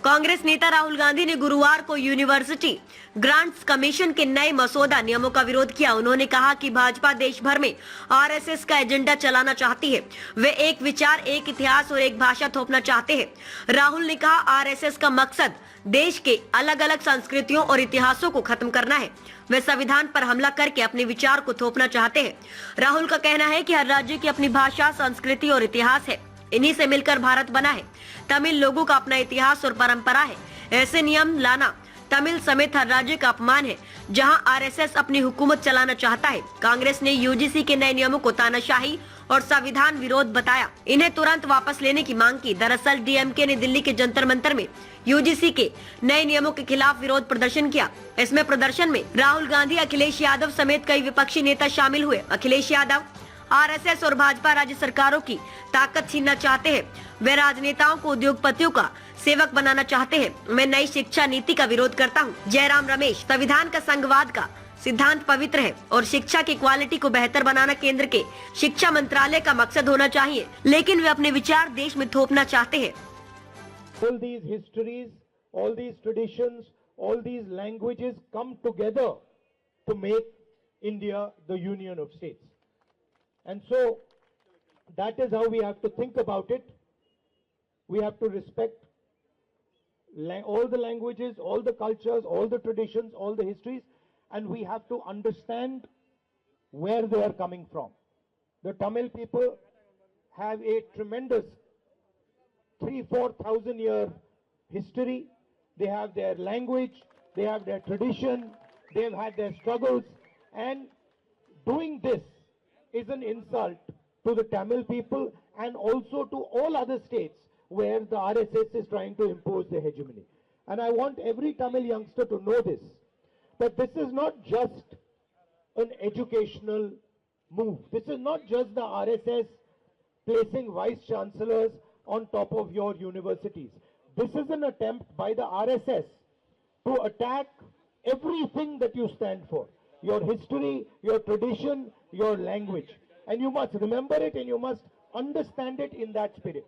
कांग्रेस नेता राहुल गांधी ने गुरुवार को यूनिवर्सिटी ग्रांट्स कमीशन के नए मसौदा नियमों का विरोध किया। उन्होंने कहा कि भाजपा देश भर में आरएसएस का एजेंडा चलाना चाहती है। वे एक विचार, एक इतिहास और एक भाषा थोपना चाहते हैं। राहुल ने कहा, आरएसएस का मकसद देश के अलग अलग संस्कृतियों और इतिहासों को खत्म करना है। वे संविधान पर हमला करके अपने विचार को थोपना चाहते हैं। राहुल का कहना है कि हर राज्य की अपनी भाषा, संस्कृति और इतिहास है। इन्हीं से मिलकर भारत बना है। तमिल लोगों का अपना इतिहास और परंपरा है। ऐसे नियम लाना तमिल समेत हर राज्य का अपमान है, जहां आरएसएस अपनी हुकूमत चलाना चाहता है। कांग्रेस ने यूजीसी के नए नियमों को तानाशाही और संविधान विरोध बताया। इन्हें तुरंत वापस लेने की मांग की। दरअसल डीएमके ने दिल्ली के जंतर मंतर में यूजीसी के नए नियमों के खिलाफ विरोध प्रदर्शन किया। इसमें प्रदर्शन में राहुल गांधी, अखिलेश यादव समेत कई विपक्षी नेता शामिल हुए। अखिलेश यादव आरएसएस और भाजपा राज्य सरकारों की ताकत छीनना चाहते हैं। वे राजनेताओं को उद्योगपतियों का सेवक बनाना चाहते हैं। मैं नई शिक्षा नीति का विरोध करता हूं। जयराम रमेश, संविधान का संघवाद का सिद्धांत पवित्र है और शिक्षा की क्वालिटी को बेहतर बनाना केंद्र के शिक्षा मंत्रालय का मकसद होना चाहिए, लेकिन वे अपने विचार देश में थोपना चाहते हैं। All these histories, all these traditions, all these languages come together to make India the union of states. And so that is how we have to think about it. We have to respect all the languages, all the cultures, all the traditions, all the histories, and we have to understand where they are coming from. The Tamil people have a tremendous 3,000-4,000 year history. They have their language, they have their tradition, they've had their struggles, and doing this is an insult to the Tamil people and also to all other states where the RSS is trying to impose their hegemony. And I want every Tamil youngster to know this, that this is not just an educational move. This is not just the RSS placing vice chancellors on top of your universities. This is an attempt by the RSS to attack everything that you stand for. Your history, your tradition, your language. And you must remember it and you must understand it in that spirit.